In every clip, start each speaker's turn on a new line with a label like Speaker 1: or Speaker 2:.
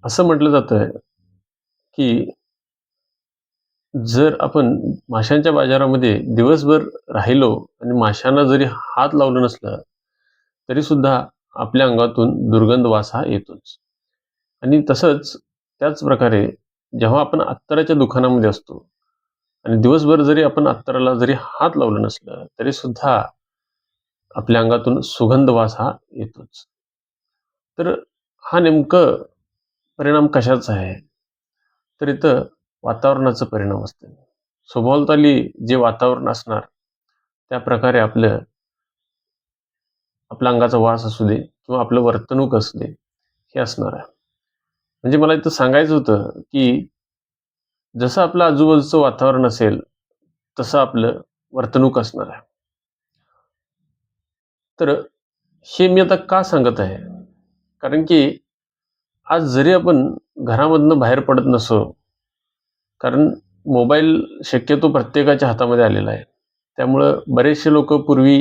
Speaker 1: असं म्हटलं जातं, की जर आपण माशांच्या बाजारामध्ये दिवसभर राहिलो आणि माशांना जरी हात लावलं नसलं, तरी सुद्धा आपल्या अंगातून दुर्गंध वास हा येतोच. आणि तसंच त्याच प्रकारे जेव्हा आपण अत्तराच्या दुकानामध्ये असतो आणि दिवसभर जरी आपण अत्तराला जरी हात लावलं नसलं, तरी सुद्धा आपल्या अंगातून सुगंध वास हा येतोच. तर हा नेमकं परिणाम कशाचा आहे? तर इथं वातावरणाचा परिणाम असतो. सभोवताली जे वातावरण असणार, त्या प्रकारे आपल्या अंगाचा वास असू दे किंवा आपलं वर्तणूक असू दे, हे असणार आहे. म्हणजे मला इथं सांगायचं होतं, की जसं आपलं आजूबाजूचं वातावरण असेल, तसं आपलं वर्तणूक असणार आहे. तर हे मी आता का सांगत आहे? कारण की आज जरी आपण घरामधनं बाहेर पडत नसो, कारण मोबाईल शक्यतो प्रत्येकाच्या हातामध्ये आलेला आहे. त्यामुळं बरेचसे लोकं पूर्वी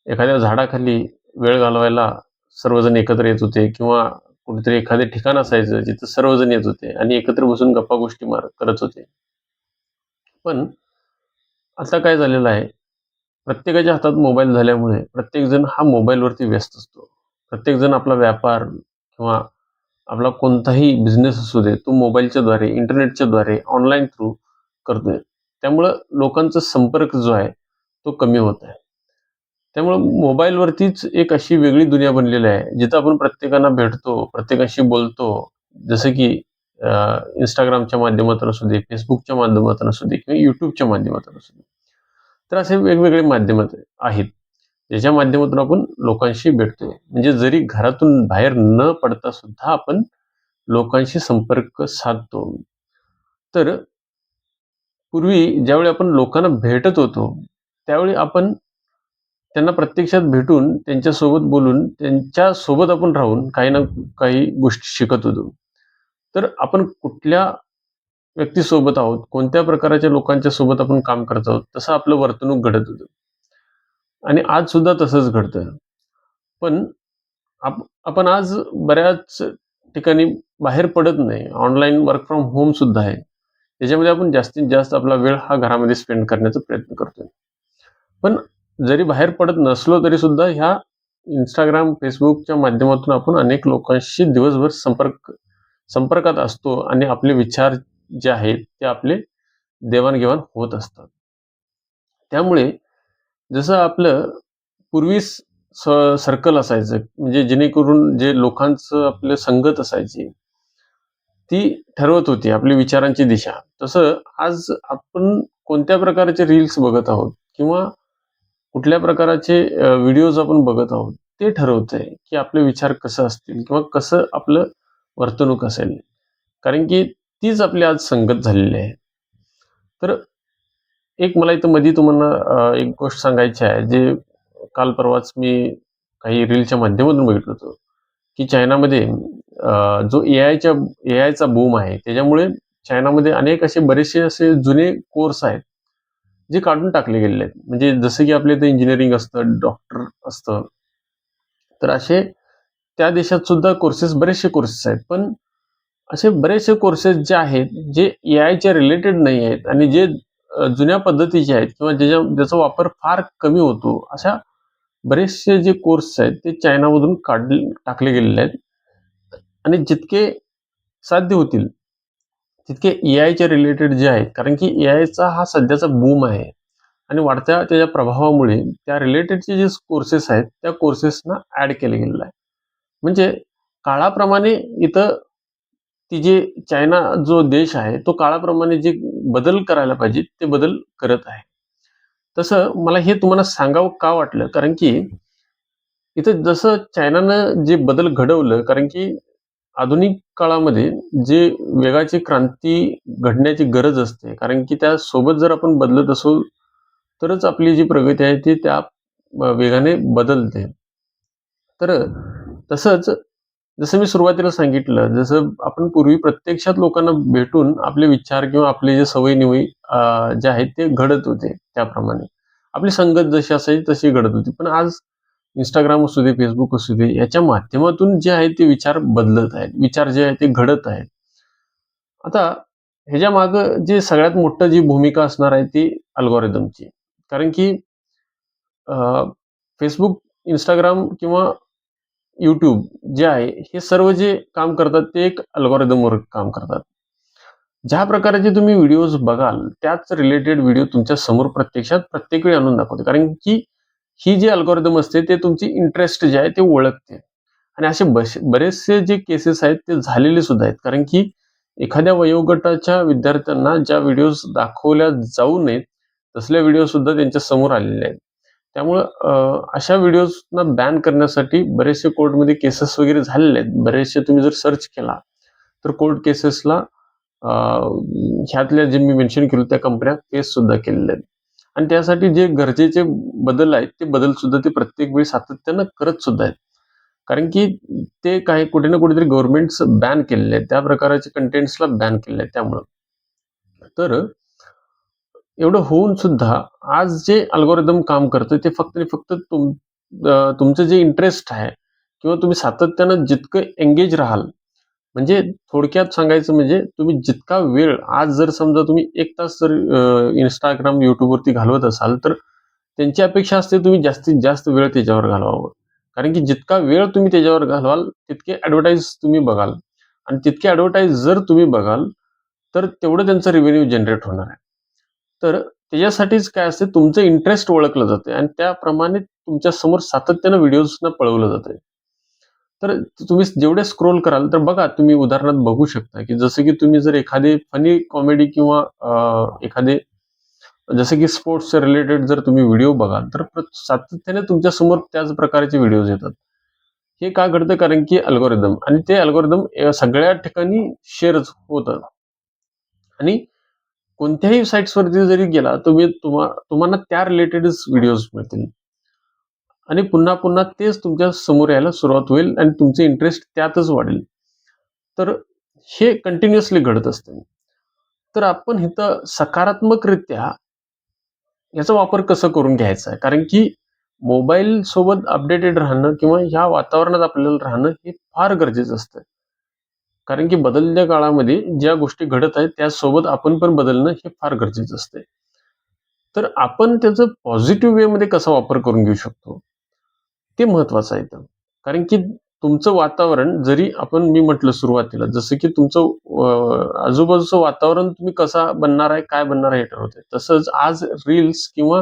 Speaker 1: एखाद्या झाडाखाली वेळ घालवायला सर्वजण एकत्र येत होते किंवा कुठेतरी एखादे ठिकाण असायचं जिथं सर्वजण येत होते आणि एकत्र बसून गप्पा-गोष्टी करत होते. पण आता काय झालेलं आहे, प्रत्येकाच्या हातात मोबाईल झाल्यामुळे प्रत्येकजण हा मोबाईलवरती व्यस्त असतो. प्रत्येकजण आपला व्यापार किंवा आपला कोणताही बिझनेस असू दे, तो मोबाईलच्याद्वारे, इंटरनेटच्याद्वारे, ऑनलाईन थ्रू करतोय. त्यामुळं लोकांचा संपर्क जो आहे, तो कमी होत आहे. त्यामुळं मोबाईलवरतीच एक अशी वेगळी दुनिया बनलेली आहे, जिथं आपण प्रत्येकांना भेटतो, प्रत्येकाशी बोलतो. जसं की अ, Instagramच्या माध्यमातून असू दे, Facebookच्या माध्यमातून असू दे किंवा YouTubeच्या माध्यमातून असू दे. तर असे वेगवेगळे माध्यम आहेत, ज्याच्या माध्यमातून आपण लोकांशी भेटतोय. म्हणजे जरी घरातून बाहेर न पडता सुद्धा आपण लोकांशी संपर्क साधतो. तर पूर्वी ज्यावेळी आपण लोकांना भेटत होतो, त्यावेळी आपण त्यांना प्रत्यक्षात भेटून, त्यांच्यासोबत बोलून, त्यांच्यासोबत आपण राहून काही ना काही गोष्टी शिकत होतो. तर आपण कुठल्या व्यक्तीसोबत आहोत, कोणत्या प्रकारच्या लोकांच्या सोबत आपण काम करत आहोत, तसं आपलं वर्तणूक घडत होतं. आणि आज सुद्धा तसंच घडतं. पण आपण आज बऱ्याच ठिकाणी बाहेर पडत नाही. ऑनलाईन वर्क फ्रॉम होम सुद्धा आहे. त्याच्यामध्ये आपण जास्तीत जास्त आपला वेळ हा घरामध्ये स्पेंड करण्याचा प्रयत्न करतोय. पण जरी बाहेर पडत नसलो तरी सुद्धा ह्या Instagram, Facebookच्या माध्यमातून आपण अनेक लोकांशी दिवसभर संपर्कात असतो आणि आपले विचार जे आहेत ते आपले देवाण होत असतात. त्यामुळे जसं आपलं पूर्वी सर्कल असायचं, म्हणजे जेणेकरून जे लोकांचं आपलं संगत असायची, ती ठरवत होती आपली विचारांची दिशा. तसं आज आपण कोणत्या प्रकारचे रील्स बघत आहोत किंवा कुठल्या प्रकारचे व्हिडिओज आपण बघत आहोत, ते ठरवतंय, की आपले विचार कसं असतील किंवा कसं आपलं वर्तणूक असेल. कारण की तीच आपली आज संगत झालेली आहे. तर एक मला इथं मध्ये तुम्हाला एक गोष्ट सांगायची आहे, जे काल परवाच मी काही रीलच्या माध्यमातून बघितलं होतं, की चायनामध्ये जो एआयचा बूम आहे, त्याच्यामुळे चायनामध्ये अनेक असे बरेचसे असे जुने कोर्स आहेत, जे काढून टाकले गेलेले आहेत. म्हणजे जसं की आपल्या इथे इंजिनिअरिंग असतं, डॉक्टर असतं. तर असे त्या देशात सुद्धा बरेचसे कोर्सेस आहेत. पण असे बरेचसे कोर्सेस जे आहेत, जे एआयच्या रिलेटेड नाही आहेत आणि जे जुन्या पद्धतीचे आहेत किंवा ज्याचा वापर फार कमी होतो, अशा बरेचसे जे कोर्स आहेत, ते चायनामधून टाकले गेलेले आहेत. आणि जितके साध्य होतील, तितके एआयच्या रिलेटेड जे आहेत, कारण की एआयचा हा सध्याचा बूम आहे आणि वाढत्या त्याच्या प्रभावामुळे त्या रिलेटेडचे जे कोर्सेस आहेत, त्या कोर्सेसना ॲड केलं गेलेलं आहे. म्हणजे काळाप्रमाणे इथं ती जे चायना जो देश आहे, तो काळाप्रमाणे जे बदल करायला पाहिजे, ते बदल करत आहे. तसं मला हे तुम्हाला सांगावं का वाटलं? कारण की इथं जसं चायनानं जे बदल घडवलं, कारण की आधुनिक काळामध्ये जे वेगाची क्रांती घडण्याची गरज असते. कारण की त्यासोबत जर आपण बदलत असू, तरच आपली जी प्रगती आहे ती त्या वेगाने बदलते. तर तसंच जसं मी सुरुवातीला सांगितलं, जसं आपण पूर्वी प्रत्यक्षात लोकांना भेटून आपले विचार किंवा आपले जे सवयी-निवयी जे आहेत ते घडत होते त्याप्रमाणे. आपली संगत जशी असायची तशी घडत होती. पण आज इंस्टाग्राम असू दे, फेसबुक असू दे, याच्या माध्यमातून जे आहे ते विचार बदलत आहेत, विचार जे आहे ते घडत आहेत. आता ह्याच्या मागं जे सगळ्यात मोठं जी भूमिका असणार आहे ती अल्गोरिदमची. कारण की फेसबुक, इंस्टाग्राम किंवा यूट्यूब जे आहे, हे सर्व जे काम करतात ते एक अल्गोरिदमवर काम करतात. ज्या प्रकारचे तुम्ही व्हिडिओज बघाल, त्याच रिलेटेड व्हिडिओ तुमच्या समोर प्रत्यक्षात प्रत्येक वेळी आणून दाखवते. कारण की ही जी अल्गोरिदम असते ते तुमची इंटरेस्ट जे आहे ते ओळखते. आणि असे बरेचसे जे केसेस आहेत ते झालेले सुद्धा आहेत. कारण की एखाद्या वयोगटाच्या विद्यार्थ्यांना ज्या व्हिडिओज दाखवल्या जाऊ नयेत, तसल्या व्हिडिओ सुद्धा त्यांच्या समोर आलेले आहेत. त्यामुळं अशा व्हिडिओजना बॅन करण्यासाठी बरेचसे कोर्टमध्ये केसेस वगैरे झालेले आहेत. बरेचसे तुम्ही जर सर्च केला, तर कोर्ट केसेसला ह्यातल्या जे मी मेन्शन केलं त्या कंपन्या फेस सुद्धा केलेल्या आहेत. आणि त्यासाठी जे गरजेचे बदल आहेत, ते बदल सुद्धा ते प्रत्येक वेळी सातत्यानं करत सुद्धा आहेत. कारण की ते काय कुठे ना कुठेतरी गव्हर्नमेंट्स बॅन केलेले आहेत. त्या प्रकारचे कंटेंट्सला बॅन केलेले आहेत त्यामुळं. तर एवढं होऊन सुद्धा आज जे अल्गोरिदम काम करतं ते फक्त आणि फक्त तुमचं जे इंटरेस्ट आहे किंवा तुम्ही सातत्यानं जितकं एंगेज राहाल, म्हणजे थोडक्यात सांगायचं म्हणजे तुम्ही जितका वेळ आज जर समजा तुम्ही 1 तास जर Instagram, YouTubeवरती घालवत असाल, तर त्यांची अपेक्षा असते तुम्ही जास्तीत जास्त वेळ त्याच्यावर घालवावं. कारण की जितका वेळ तुम्ही त्याच्यावर घालवाल, तितके ॲडव्हर्टाइज तुम्ही बघाल आणि तितके ॲडव्हर्टाइज जर तुम्ही बघाल, तर तेवढं त्यांचं रेव्हेन्यू जनरेट होणार आहे. तर त्याच्यासाठीच काय असते तुमचं इंटरेस्ट ओळखलं जाते आणि त्याप्रमाणे तुमच्या समोर सातत्यानं व्हिडिओजना पळवलं जातंय. तर तुम्ही जेवढे स्क्रोल कराल तर बघा तुम्ही उदाहरणार्थ बघू शकता, की जसं की तुम्ही जर एखादी फनी कॉमेडी किंवा एखादे जसं की स्पोर्ट्सच्या रिलेटेड जर तुम्ही व्हिडिओ बघाल, तर सातत्याने तुमच्या समोर त्याच प्रकारचे व्हिडिओज येतात. हे का घडतं? कारण की अल्गोरिदम आणि ते अल्गोरिदम सगळ्या ठिकाणी शेअर होतं आणि कोणत्याही साइट्सवरती जरी गेला तुम्हाला त्या रिलेटेडच व्हिडिओज मिळतील आणि पुन्हा पुन्हा तेच तुमच्या समोर यायला सुरुवात होईल आणि तुमचे इंटरेस्ट त्यातच वाढेल. तर हे कंटिन्युअसली घडत असतं. तर आपण इथं सकारात्मकरित्या याचा वापर कसं करून घ्यायचा आहे? कारण की मोबाईल सोबत अपडेटेड राहणं किंवा ह्या वातावरणात आपल्याला राहणं हे फार गरजेचं असतं. कारण की बदलत्या काळामध्ये ज्या गोष्टी घडत आहेत त्यासोबत आपण पण बदलणं हे फार गरजेचं असतंय. तर आपण त्याचा पॉझिटिव्ह वेमध्ये कसा वापर करून घेऊ शकतो? ते महत्वाचं आहे इथं. कारण की तुमचं वातावरण जरी मी म्हटलं सुरुवातीला जसं की तुमचं आजूबाजूचं वातावरण तुम्ही कसा बनणार आहे, काय बनणार आहे हे ठरवतंय. तसंच आज रील्स किंवा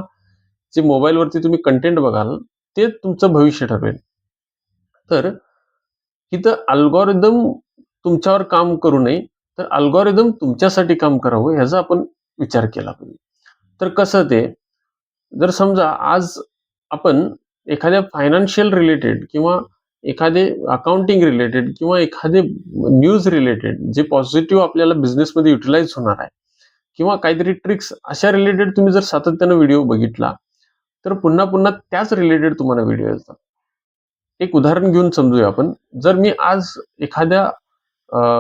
Speaker 1: जे मोबाईलवरती तुम्ही कंटेंट बघाल, ते तुमचं भविष्य ठरवेल. तर इथं अल्गोरिदम तुमच्यावर काम करू नये, तर अल्गोरिदम तुमच्यासाठी काम करावं ह्याचा आपण विचार केला पाहिजे. तर कसं ते? जर समजा आज आपण एखाद्या फायनान्शियल रिलेटेड किंवा एखादे अकाउंटिंग रिलेटेड किंवा एखादे न्यूज रिलेटेड जे पॉझिटिव्ह आपल्याला बिझनेसमध्ये युटिलाइज होणार आहे किंवा काहीतरी ट्रिक्स अशा रिलेटेड तुम्ही जर सातत्यानं व्हिडिओ बघितला, तर पुन्हा पुन्हा त्याच रिलेटेड तुम्हाला व्हिडिओ येतात. एक उदाहरण घेऊन समजूया आपण. जर मी आज एखाद्या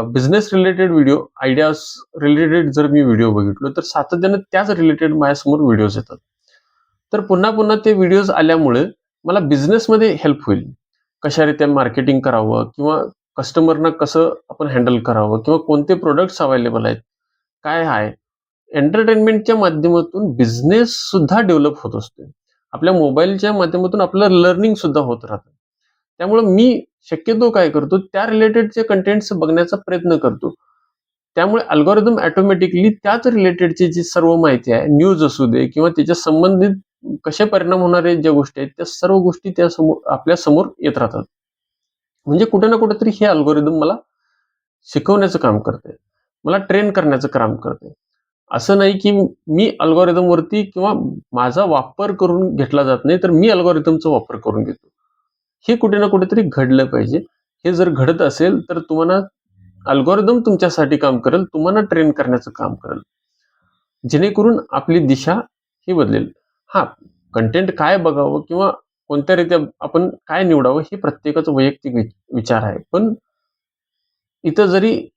Speaker 1: business related video, ideas related जर मी व्हिडिओ बघितलो, तर सातत्यानं त्याच रिलेटेड माझ्यासमोर व्हिडिओज येतात. तर पुन्हा पुन्हा ते व्हिडिओज आल्यामुळे मला बिझनेसमध्ये हेल्प होईल. कशारित्या मार्केटिंग करावं किंवा कस्टमरना कसं आपण हँडल करावं किंवा कोणते प्रॉडक्ट्स अवेलेबल आहेत, काय आहे? एंटरटेनमेंटच्या माध्यमातून बिझनेस सुद्धा डेव्हलप होत असतो. आपल्या मोबाईलच्या माध्यमातून आपलं लर्निंग सुद्धा होत राहतं. त्यामुळं मी शक्यतो काय करतो, त्या रिलेटेडचे कंटेंट्स बघण्याचा प्रयत्न करतो. त्यामुळे अल्गोरिदम ऑटोमॅटिकली त्याच रिलेटेडची जी सर्व माहिती आहे, न्यूज असू दे किंवा त्याच्या संबंधित कसे परिणाम होणारे ज्या गोष्टी आहेत, त्या सर्व गोष्टी आपल्या समोर येत राहतात. म्हणजे कुठे ना कुठेतरी हे अल्गोरिदम मला शिकवण्याचं काम करते. मला ट्रेन करण्याचं काम करते. असं नाही की मी अल्गोरिदमवरती किंवा माझा वापर करून घेतला जात नाही, तर मी अल्गोरिदमचा वापर करून घेतो. हे कुठे ना कुठेतरी घडलं पाहिजे. हे जर घडत असेल, तर तुम्हाला अल्गोरिदम तुमच्यासाठी काम करेल, तुम्हाला ट्रेन करण्याचं काम करेल. जेणेकरून आपली दिशा ही बदलेल. हां, कंटेंट काय बघावं किंवा कोणत्या रीत्या आपण काय निवडावं हे प्रत्येकाचा वैयक्तिक विचार आहे. पण इथं जरी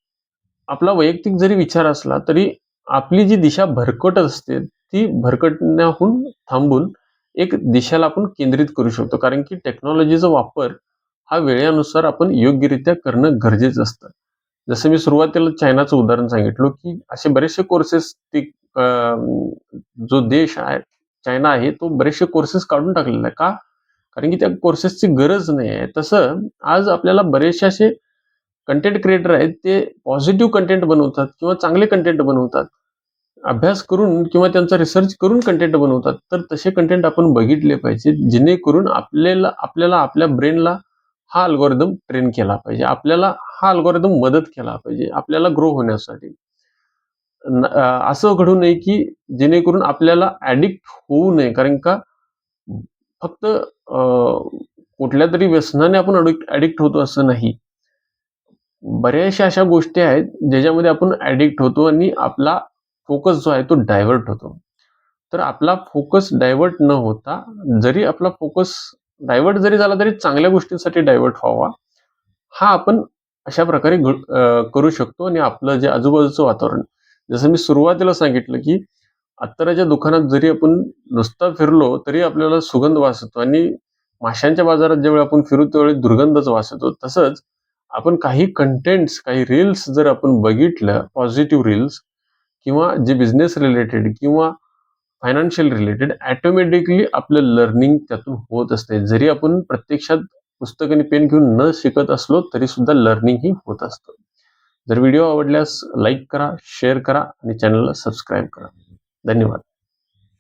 Speaker 1: आपला वैयक्तिक जरी विचार असला, तरी आपली जी दिशा भरकटत असते, ती भरकटण्याहून थांबून एक दिशेला आपण केंद्रित करू शकतो. कारण की टेक्नॉलॉजीचा वापर हा वेळेनुसार आपण योग्यरित्या करणं गरजेचं असतं. जसं मी सुरुवातीला चायनाचं उदाहरण सांगितलं, की असे बरेचसे कोर्सेस ते जो देश आहे चायना आहे, तो बरेचसे कोर्सेस काढून टाकलेला आहे. का? कारण की त्या कोर्सेसची गरज नाही आहे. तसं आज आपल्याला बरेचसे असे कंटेंट क्रिएटर आहेत, ते पॉझिटिव्ह कंटेंट बनवतात किंवा चांगले कंटेंट बनवतात. अभ्यास करून किंवा त्यांचा रिसर्च करून कंटेंट बनवतात. तर तसे कंटेंट आपण बघितले पाहिजे, जेणेकरून आपल्याला आपल्या ब्रेनला हा अल्गोरिदम ट्रेन केला पाहिजे. आपल्याला हा अल्गोरिदम मदत केला पाहिजे, आपल्याला ग्रो होण्यासाठी. असं घडू नये, की जेणेकरून आपल्याला ॲडिक्ट होऊ नये. कारण का फक्त कुठल्यातरी व्यसनाने आपण ॲडिक्ट होतो असं नाही. बऱ्याचशा अशा गोष्टी आहेत, ज्याच्यामध्ये आपण ॲडिक्ट होतो आणि आपला फोकस जो आहे तो डायव्हर्ट होतो. तर आपला फोकस डायव्हर्ट न होता, जरी आपला फोकस डायव्हर्ट जरी झाला तरी चांगल्या गोष्टींसाठी डायव्हर्ट व्हावा. हा आपण अशा प्रकारे करू शकतो आणि आपलं जे आजूबाजूचं वातावरण, जसं मी सुरुवातीला सांगितलं, की अत्तराच्या दुकानात जरी आपण नुसता फिरलो तरी आपल्याला सुगंध वास येतो आणि माशांच्या बाजारात ज्यावेळी आपण फिरू त्यावेळी दुर्गंधाचा वास येतो. तसंच आपण काही कंटेंट्स, काही रील्स जर आपण बघितलं, पॉझिटिव्ह रील्स किंवा जे बिझनेस रिलेटेड किंवा फायनान्शियल रिलेटेड, ऑटोमॅटिकली आपलं लर्निंग त्यातून होत असते. जरी आपण प्रत्यक्षात पुस्तक आणि पेन घेऊन न शिकत असलो तरी सुद्धा लर्निंग ही होत असतं. जर व्हिडिओ आवडल्यास लाईक करा, शेअर करा आणि चॅनलला सबस्क्राईब करा. धन्यवाद.